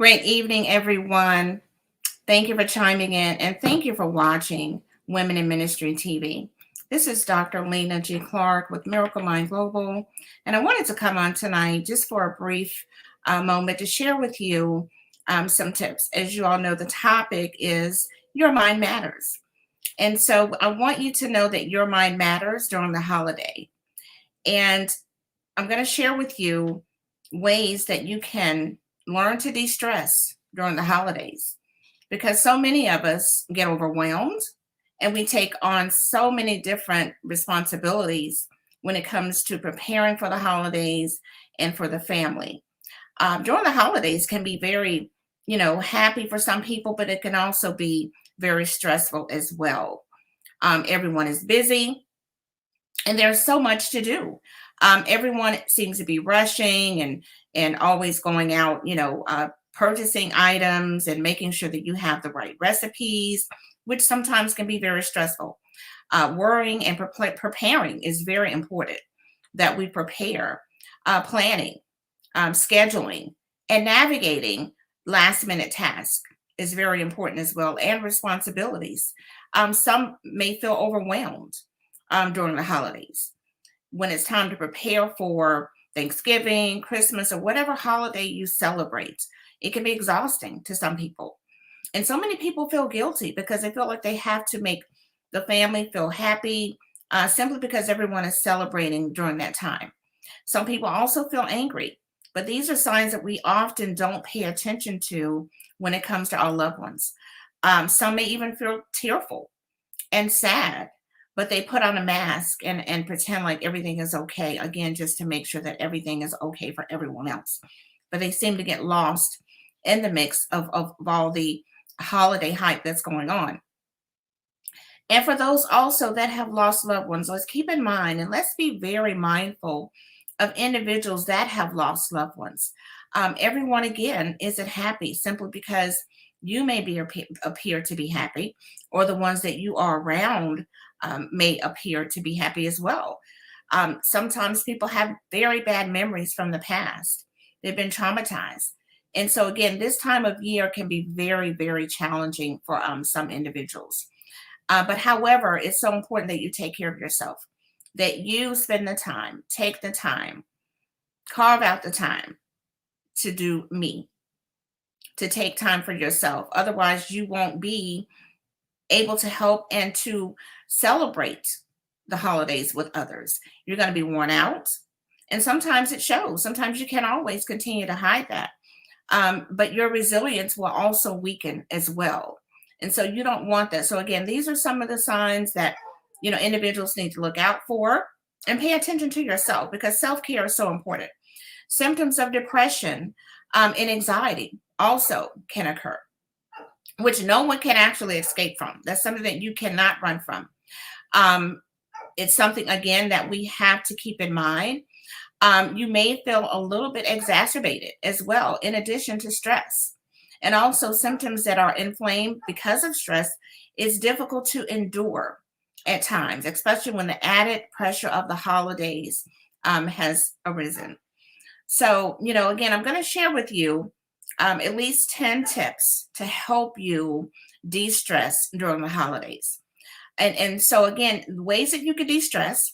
Great evening, everyone. Thank you for chiming in and thank you for watching Women in Ministry TV. This is Dr. Lena G. Clark with Miracle Mind Global, and I wanted to come on tonight just for a brief moment to share with you some tips. As you all know, the topic is Your Mind Matters. And so I want you to know that your mind matters during the holiday. And I'm going to share with you ways that you can learn to de stress during the holidays because so many of us get overwhelmed and we take on so many different responsibilities when it comes to preparing for the holidays and for the family. During the holidays can be very, happy for some people, but it can also be very stressful as well. Everyone is busy and there's so much to do. Everyone seems to be rushing and always going out, purchasing items and making sure that you have the right recipes, which sometimes can be very stressful. Worrying and preparing is very important that we prepare. Planning, scheduling, and navigating last minute tasks is very important as well, and responsibilities. Some may feel overwhelmed during the holidays when it's time to prepare for Thanksgiving, Christmas, or whatever holiday you celebrate. It can be exhausting to some people. And so many people feel guilty because they feel like they have to make the family feel happy simply because everyone is celebrating during that time. Some people also feel angry, but these are signs that we often don't pay attention to when it comes to our loved ones. Some may even feel tearful and sad, but they put on a mask and pretend like everything is okay, again, just to make sure that everything is okay for everyone else. But they seem to get lost in the mix of all the holiday hype that's going on. And for those also that have lost loved ones, let's keep in mind and let's be very mindful of individuals that have lost loved ones. Everyone, again, isn't happy simply because you may appear to be happy, or the ones that you are around may appear to be happy as well. Sometimes people have very bad memories from the past. They've been traumatized. And so, again, this time of year can be very, very challenging for some individuals. But however, it's so important that you take care of yourself, that you spend the time, take the time, carve out the time to do me, to take time for yourself. Otherwise, you won't be able to help and to celebrate the holidays with others. You're going to be worn out. And sometimes it shows. Sometimes you can't always continue to hide that. But your resilience will also weaken as well. And so you don't want that. So again, these are some of the signs that individuals need to look out for and pay attention to yourself because self-care is so important. Symptoms of depression and anxiety also can occur, which no one can actually escape from. That's something that you cannot run from. It's something, again, that we have to keep in mind. You may feel a little bit exacerbated as well, in addition to stress. And also symptoms that are inflamed because of stress is difficult to endure at times, especially when the added pressure of the holidays has arisen. So, again, I'm going to share with you at least 10 tips to help you de-stress during the holidays. And so, again, ways that you can de-stress.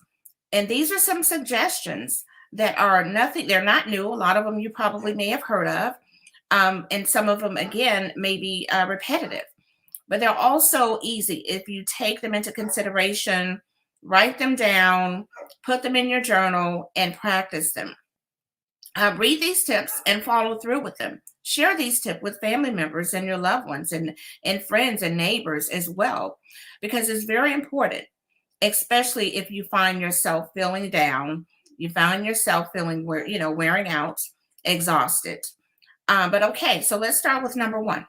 And these are some suggestions that are nothing, they're not new. A lot of them you probably may have heard of. And some of them, again, may be repetitive, but they're also easy if you take them into consideration, write them down, put them in your journal, and practice them. Read these tips and follow through with them. Share these tips with family members and your loved ones and friends and neighbors as well, because it's very important, especially if you find yourself feeling down, you find yourself feeling wearing out, exhausted. But okay, so let's start with number one.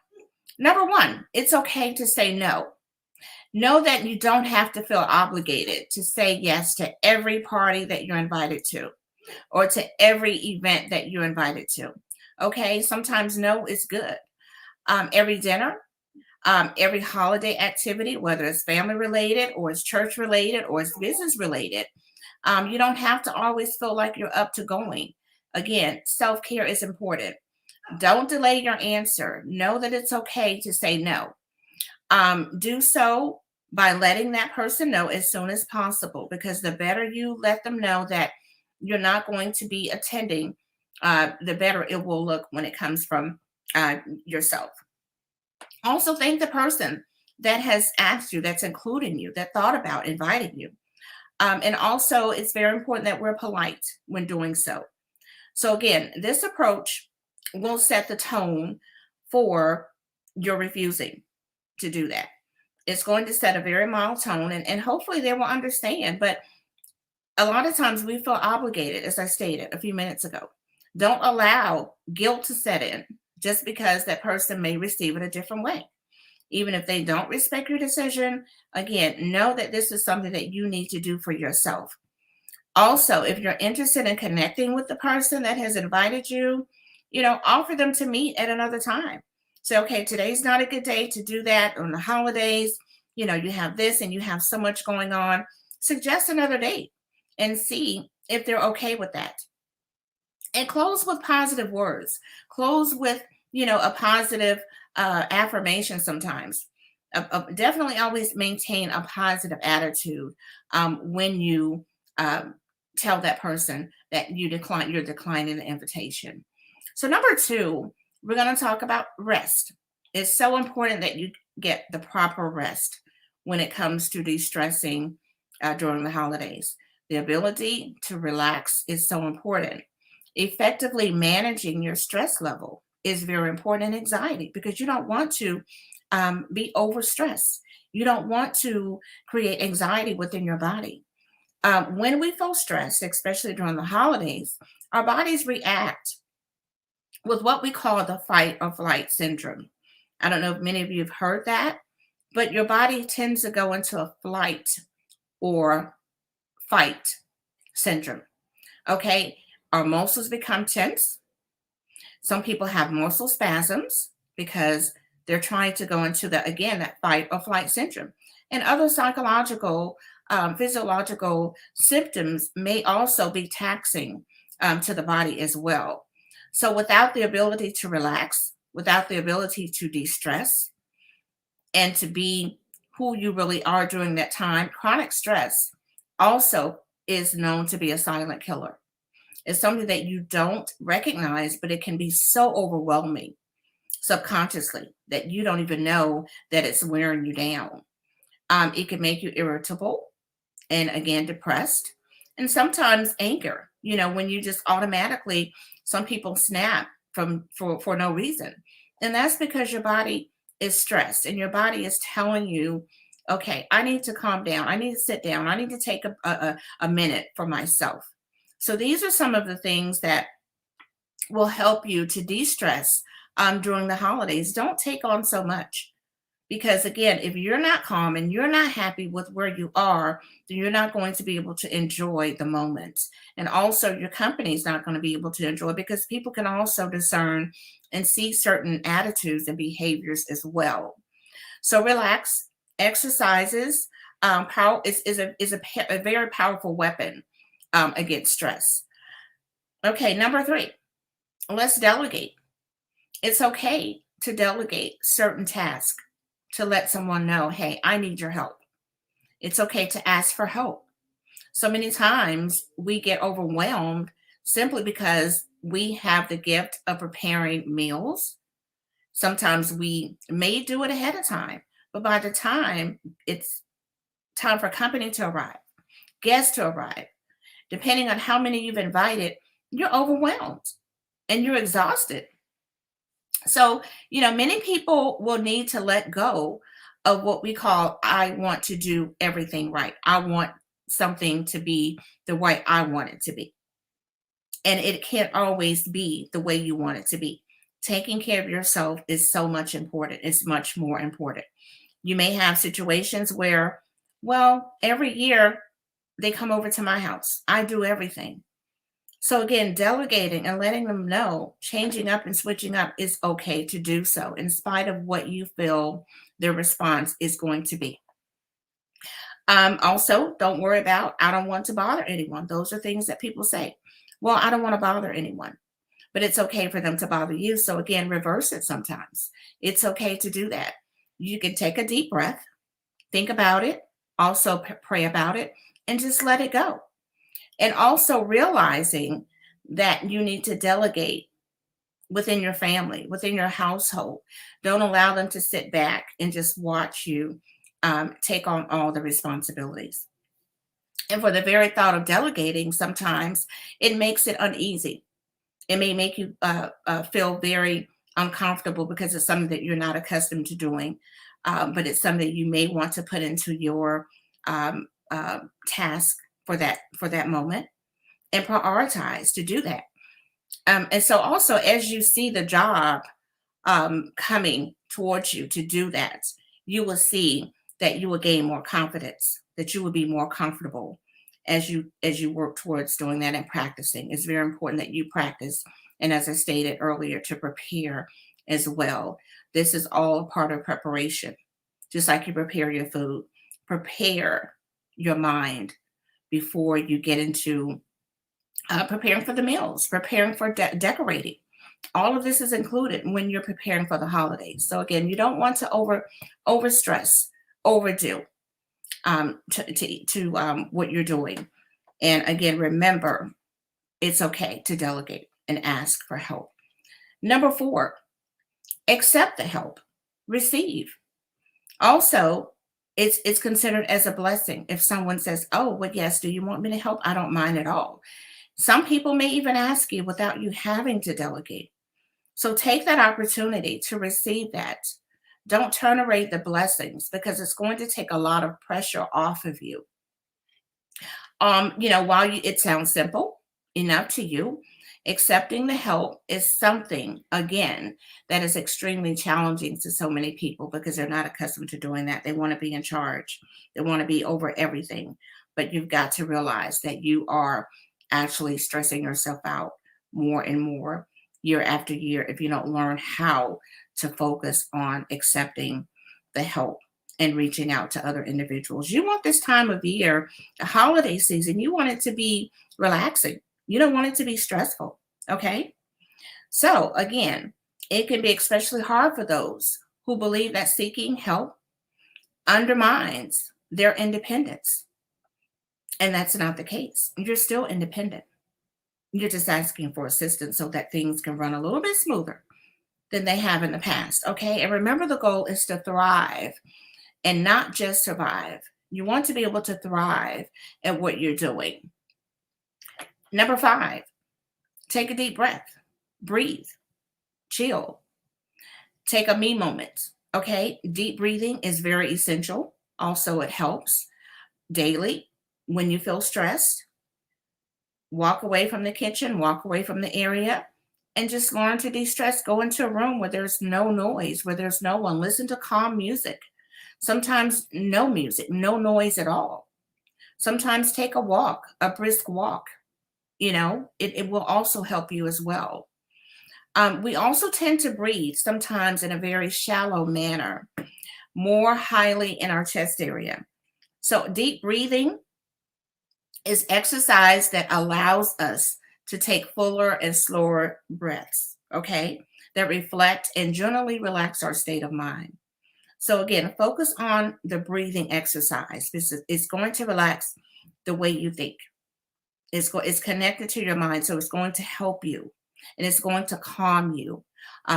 Number one, it's okay to say no. Know that you don't have to feel obligated to say yes to every party that you're invited to or to every event that you're invited to. Okay, sometimes no is good. Every dinner, every holiday activity, whether it's family related or it's church related or it's business related, you don't have to always feel like you're up to going. Again, self care is important. Don't delay your answer. Know that it's okay to say no. Do so by letting that person know as soon as possible, because the better you let them know that you're not going to be attending, the better it will look when it comes from yourself. Also, thank the person that has asked you, that's including you, that thought about inviting you. And also, it's very important that we're polite when doing so. So, again, this approach will set the tone for your refusing to do that. It's going to set a very mild tone, and hopefully they will understand. But a lot of times we feel obligated, as I stated a few minutes ago. Don't allow guilt to set in just because that person may receive it a different way. Even if they don't respect your decision, again, know that this is something that you need to do for yourself. Also, if you're interested in connecting with the person that has invited you, offer them to meet at another time. Say, okay, today's not a good day to do that on the holidays. You have this and you have so much going on. Suggest another date and see if they're okay with that. And close with positive words. Close with, a positive affirmation sometimes. Definitely always maintain a positive attitude when you tell that person that you're declining the invitation. So number two, we're going to talk about rest. It's so important that you get the proper rest when it comes to de-stressing during the holidays. The ability to relax is so important. Effectively managing your stress level is very important in anxiety, because you don't want to be overstressed. You don't want to create anxiety within your body. When we feel stressed, especially during the holidays, our bodies react with what we call the fight or flight syndrome. I don't know if many of you have heard that, but your body tends to go into a flight or fight syndrome. Okay, our muscles become tense. Some people have muscle spasms because they're trying to go into that fight or flight syndrome. And other psychological, physiological symptoms may also be taxing to the body as well. So, without the ability to relax, without the ability to de stress, and to be who you really are during that time, chronic stress also is known to be a silent killer. It's something that you don't recognize, but it can be so overwhelming subconsciously that you don't even know that it's wearing you down. It can make you irritable and, again, depressed, and sometimes anger. When you just automatically, some people snap for no reason, and that's because your body is stressed and your body is telling you, okay, I need to calm down. I need to sit down. I need to take a minute for myself. So these are some of the things that will help you to de-stress during the holidays. Don't take on so much, because again, if you're not calm and you're not happy with where you are, then you're not going to be able to enjoy the moment. And also your company is not going to be able to enjoy, because people can also discern and see certain attitudes and behaviors as well. So relax. Exercises is a very powerful weapon against stress. Okay, number three, let's delegate. It's okay to delegate certain tasks, to let someone know, hey, I need your help. It's okay to ask for help. So many times we get overwhelmed simply because we have the gift of preparing meals. Sometimes we may do it ahead of time, but by the time it's time for company to arrive, guests to arrive, depending on how many you've invited, you're overwhelmed and you're exhausted. So, many people will need to let go of what we call, I want to do everything right. I want something to be the way I want it to be. And it can't always be the way you want it to be. Taking care of yourself is so much important. It's much more important. You may have situations where, well, every year they come over to my house. I do everything. So again, delegating and letting them know, changing up and switching up is okay to do so, in spite of what you feel their response is going to be. Also, don't worry about, I don't want to bother anyone. Those are things that people say. Well, I don't want to bother anyone. but it's okay for them to bother you. So again, reverse it sometimes. It's okay to do that. You can take a deep breath, think about it, also pray about it, and just let it go. And also realizing that you need to delegate within your family, within your household. Don't allow them to sit back and just watch you take on all the responsibilities. And for the very thought of delegating, sometimes it makes it uneasy. It may make you feel very uncomfortable because it's something that you're not accustomed to doing, but it's something that you may want to put into your task for that moment and prioritize to do that. And so, also, as you see the job coming towards you to do that, you will see that you will gain more confidence, that you will be more comfortable as you work towards doing that and practicing. It's very important that you practice, and as I stated earlier, to prepare as well. This is all part of preparation. Just like you prepare your food, prepare your mind before you get into preparing for the meals, preparing for decorating. All of this is included when you're preparing for the holidays. So again, you don't want to over stress, overdo what you're doing. And again, remember, it's okay to delegate and ask for help. Number 4, accept the help, receive. Also, it's considered as a blessing if someone says, "Oh, well, yes, do you want me to help? I don't mind at all." Some people may even ask you without you having to delegate. So take that opportunity to receive that. Don't turn away the blessings because it's going to take a lot of pressure off of you. While it sounds simple enough to you, accepting the help is something, again, that is extremely challenging to so many people because they're not accustomed to doing that. They want to be in charge, they want to be over everything. But you've got to realize that you are actually stressing yourself out more and more year after year if you don't learn how to focus on accepting the help and reaching out to other individuals. You want this time of year, the holiday season, you want it to be relaxing. You don't want it to be stressful. Okay. So, again, it can be especially hard for those who believe that seeking help undermines their independence. And that's not the case. You're still independent. You're just asking for assistance so that things can run a little bit smoother than they have in the past. Okay. And remember, the goal is to thrive and not just survive. You want to be able to thrive at what you're doing. Number 5, take a deep breath, breathe, chill, take a me moment. Okay. Deep breathing is very essential. Also, it helps daily when you feel stressed. Walk away from the kitchen, walk away from the area, and just learn to de-stress. Go into a room where there's no noise, where there's no one. Listen to calm music. Sometimes no music, no noise at all. Sometimes take a walk, a brisk walk. It will also help you as well. We also tend to breathe sometimes in a very shallow manner, more highly in our chest area. So deep breathing is exercise that allows us to take fuller and slower breaths, okay, that reflect and generally relax our state of mind. So again, focus on the breathing exercise. It's going to relax the way you think. It's connected to your mind, so it's going to help you, and it's going to calm you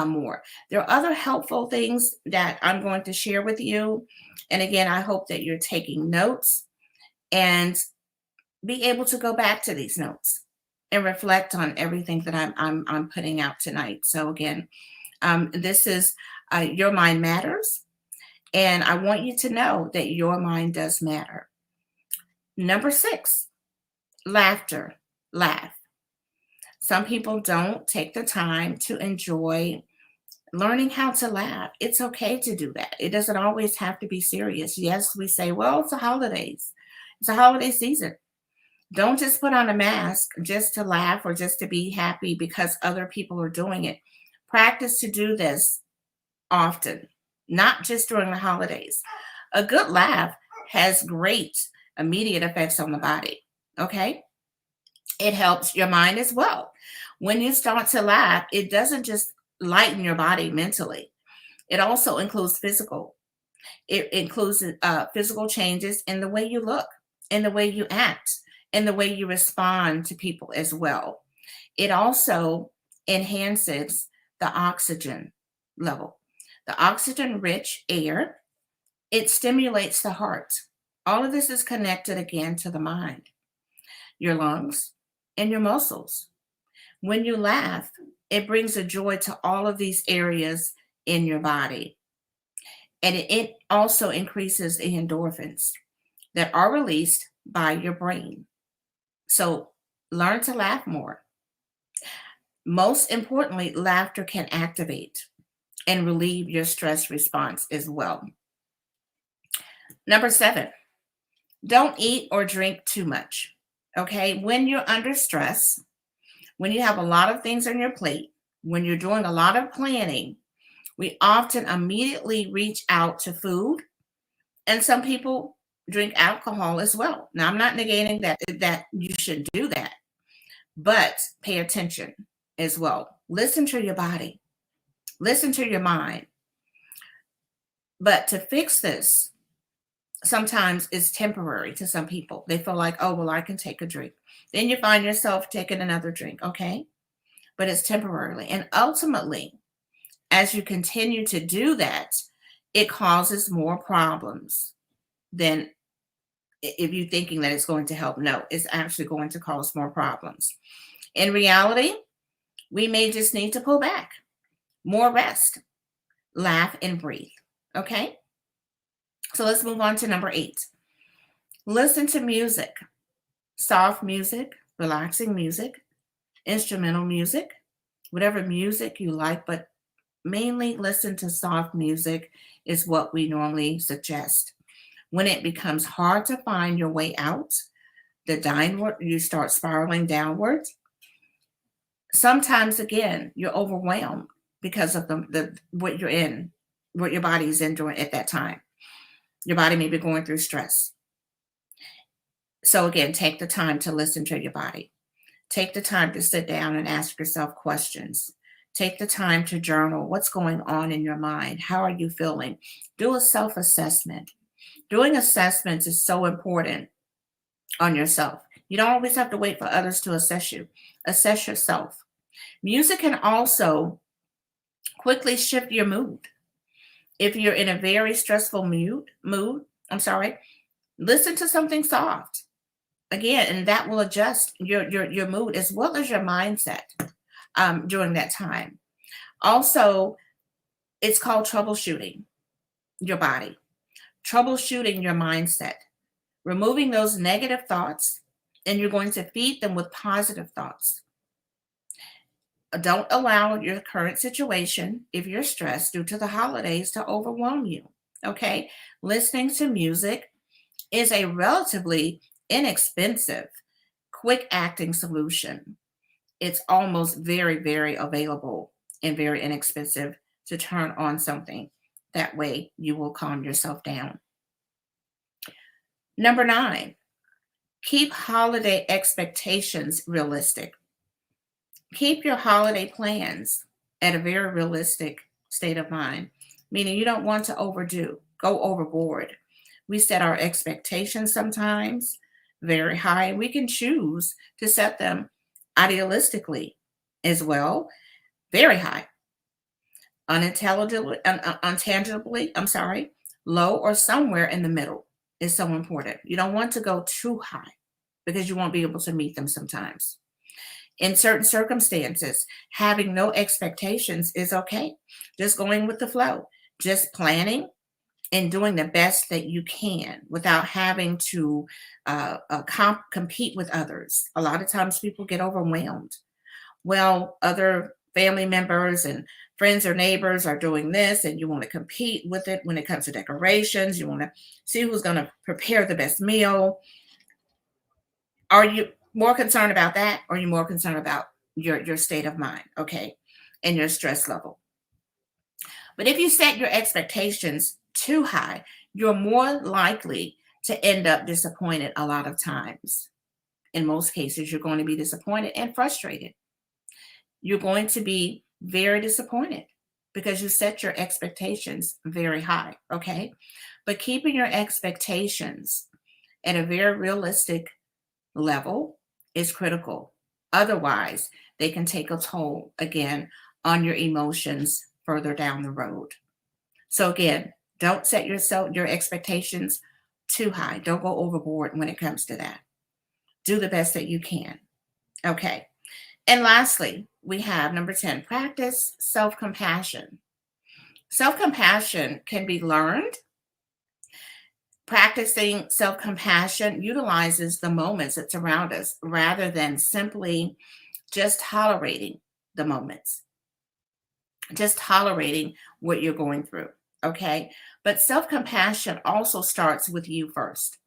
more. There are other helpful things that I'm going to share with you, and again, I hope that you're taking notes and be able to go back to these notes and reflect on everything that I'm putting out tonight. So again, this is Your Mind Matters, and I want you to know that your mind does matter. Number 6, laughter. Laugh. Some people don't take the time to enjoy learning how to laugh. It's okay to do that. It doesn't always have to be serious. Yes, we say, well, it's the holidays. It's a holiday season. Don't just put on a mask just to laugh or just to be happy because other people are doing it. Practice to do this often, not just during the holidays. A good laugh has great immediate effects on the body. Okay. It helps your mind as well. When you start to laugh, it doesn't just lighten your body mentally. It also includes physical. It includes physical changes in the way you look, in the way you act, in the way you respond to people as well. It also enhances the oxygen level. The oxygen rich air, it stimulates the heart. All of this is connected again to the mind, your lungs, and your muscles. When you laugh, it brings a joy to all of these areas in your body. And it also increases the endorphins that are released by your brain. So learn to laugh more. Most importantly, laughter can activate and relieve your stress response as well. Number 7, don't eat or drink too much. Okay, when you're under stress, when you have a lot of things on your plate, when you're doing a lot of planning, we often immediately reach out to food, and some people drink alcohol as well. Now, I'm not negating that you should do that, but pay attention as well. Listen to your body, listen to your mind. But to fix this, sometimes it's temporary to some people. They feel like, oh, well, I can take a drink. Then you find yourself taking another drink, okay? But it's temporarily. And ultimately, as you continue to do that, it causes more problems than if you're thinking that it's going to help. No, it's actually going to cause more problems. In reality, we may just need to pull back, more rest, laugh, and breathe. Okay? So let's move on to number 8. Listen to music, soft music, relaxing music, instrumental music, whatever music you like, but mainly listen to soft music is what we normally suggest. When it becomes hard to find your way out, the downward, you start spiraling downward. Sometimes again, you're overwhelmed because of the what you're in, what your body is in during at that time. Your body may be going through stress. So again, take the time to listen to your body. Take the time to sit down and ask yourself questions. Take the time to journal what's going on in your mind. How are you feeling? Do a self-assessment. Doing assessments is so important on yourself. You don't always have to wait for others to assess you. Assess yourself. Music can also quickly shift your mood. If you're in a very stressful listen to something soft. Again, and that will adjust your mood as well as your mindset during that time. Also, it's called troubleshooting your body, troubleshooting your mindset, removing those negative thoughts, and you're going to feed them with positive thoughts. Don't allow your current situation, if you're stressed due to the holidays, to overwhelm you. Okay? Listening to music is a relatively inexpensive, quick acting solution. It's almost very, very available and very inexpensive to turn on something. That way you will calm yourself down. Number 9, keep holiday expectations realistic. Keep your holiday plans at a very realistic state of mind, meaning you don't want to go overboard. We set our expectations sometimes very high. We can choose to set them idealistically as well, very high. Untangibly, low or somewhere in the middle is so important. You don't want to go too high because you won't be able to meet them sometimes. In certain circumstances, having no expectations is okay. Just going with the flow, just planning and doing the best that you can without having to compete with others. A lot of times people get overwhelmed. Well, other family members and friends or neighbors are doing this, and you want to compete with it when it comes to decorations. You want to see who's going to prepare the best meal. Are you more concerned about that, or are you more concerned about your state of mind, okay, and your stress level? But if you set your expectations too high, you're more likely to end up disappointed a lot of times. In most cases, you're going to be disappointed and frustrated. you're going to be very disappointed because you set your expectations very high. Okay. But keeping your expectations at a very realistic level is critical. Otherwise, they can take a toll again on your emotions further down the road. So again, don't set your expectations too high. Don't go overboard when it comes to that. Do the best that you can. Okay. And lastly, we have number 10, practice self-compassion. Self-compassion can be learned. Practicing self-compassion utilizes the moments that surround us rather than simply just tolerating the moments, just tolerating what you're going through. Okay. But self-compassion also starts with you first.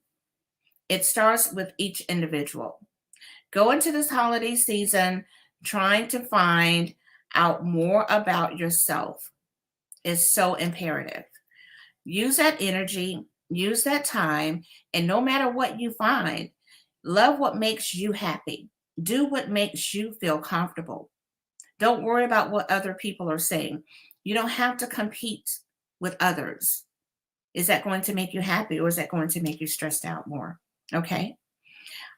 It starts with each individual. Go into this holiday season trying to find out more about yourself is so imperative. Use that energy, use that time, and no matter what you find, love what makes you happy. Do what makes you feel comfortable. Don't worry about what other people are saying. You don't have to compete with others. Is that going to make you happy or is that going to make you stressed out more? Okay.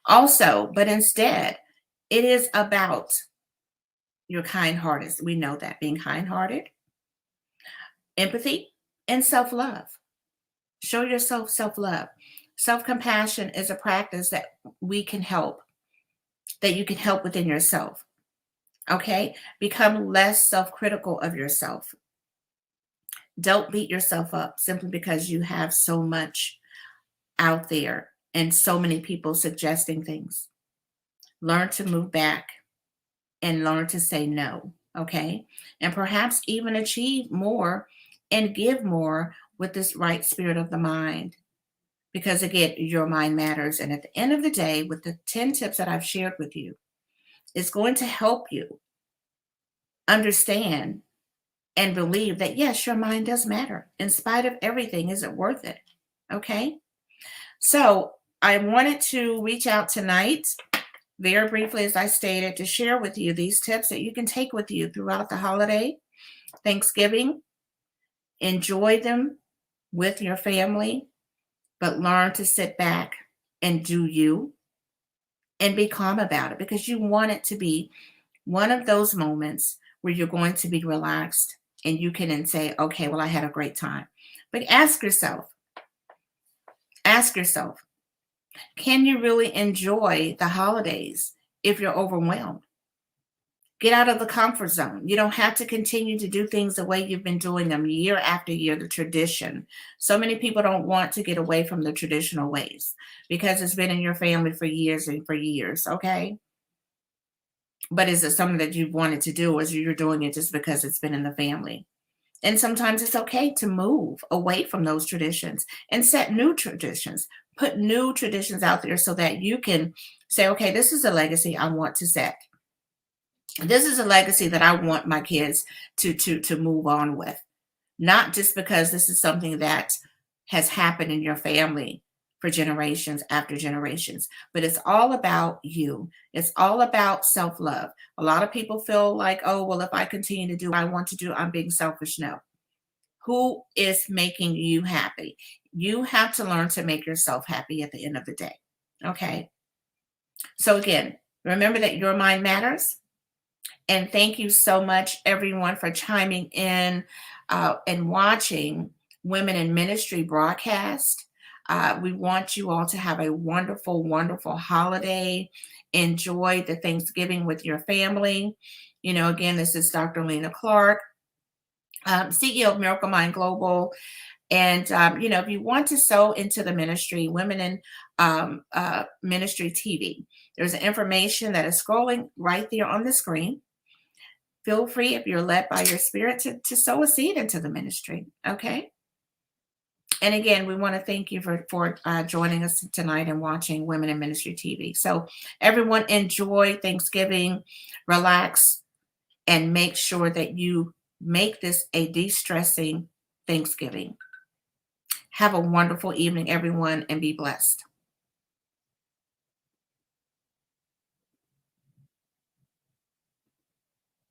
Also, but instead, it is about your kind hearted. We know that being kind hearted, empathy, and self love. Show yourself self love. Self compassion is a practice that we can help, that you can help within yourself. Okay? Become less self critical of yourself. Don't beat yourself up simply because you have so much out there and so many people suggesting things. Learn to move back and learn to say no. Okay? And perhaps even achieve more and give more with this right spirit of the mind. Because again, your mind matters. And at the end of the day, with the 10 tips that I've shared with you, it's going to help you understand and believe that, yes, your mind does matter. In spite of everything, is it worth it? Okay. So I wanted to reach out tonight, very briefly, as I stated, to share with you these tips that you can take with you throughout the holiday, Thanksgiving. Enjoy them with your family, but learn to sit back and do you and be calm about it because you want it to be one of those moments where you're going to be relaxed and you can then say, okay, well, I had a great time. But ask yourself, can you really enjoy the holidays if you're overwhelmed? Get out of the comfort zone. You don't have to continue to do things the way you've been doing them year after year, the tradition. So many people don't want to get away from the traditional ways because it's been in your family for years and for years, okay? But is it something that you've wanted to do or is you're doing it just because it's been in the family? And sometimes it's okay to move away from those traditions and set new traditions. Put new traditions out there so that you can say, okay, this is a legacy I want to set. This is a legacy that I want my kids to move on with. Not just because this is something that has happened in your family for generations after generations, but it's all about you. It's all about self-love. A lot of people feel like, oh, well, if I continue to do what I want to do, I'm being selfish. No. Who is making you happy? You have to learn to make yourself happy at the end of the day. Okay. So again, remember that your mind matters. And thank you so much, everyone, for chiming in and watching Women in Ministry broadcast. We want you all to have a wonderful, wonderful holiday. Enjoy the Thanksgiving with your family. You know, again, this is Dr. Lena Clark, CEO of Miracle Mind Global. And, you know, if you want to sow into the ministry, Women in Ministry TV, there's information that is scrolling right there on the screen. Feel free, if you're led by your spirit, to sow a seed into the ministry. Okay. And again, we want to thank you for joining us tonight and watching Women in Ministry TV. So everyone enjoy Thanksgiving, relax, and make sure that you make this a de-stressing Thanksgiving. Have a wonderful evening, everyone, and be blessed.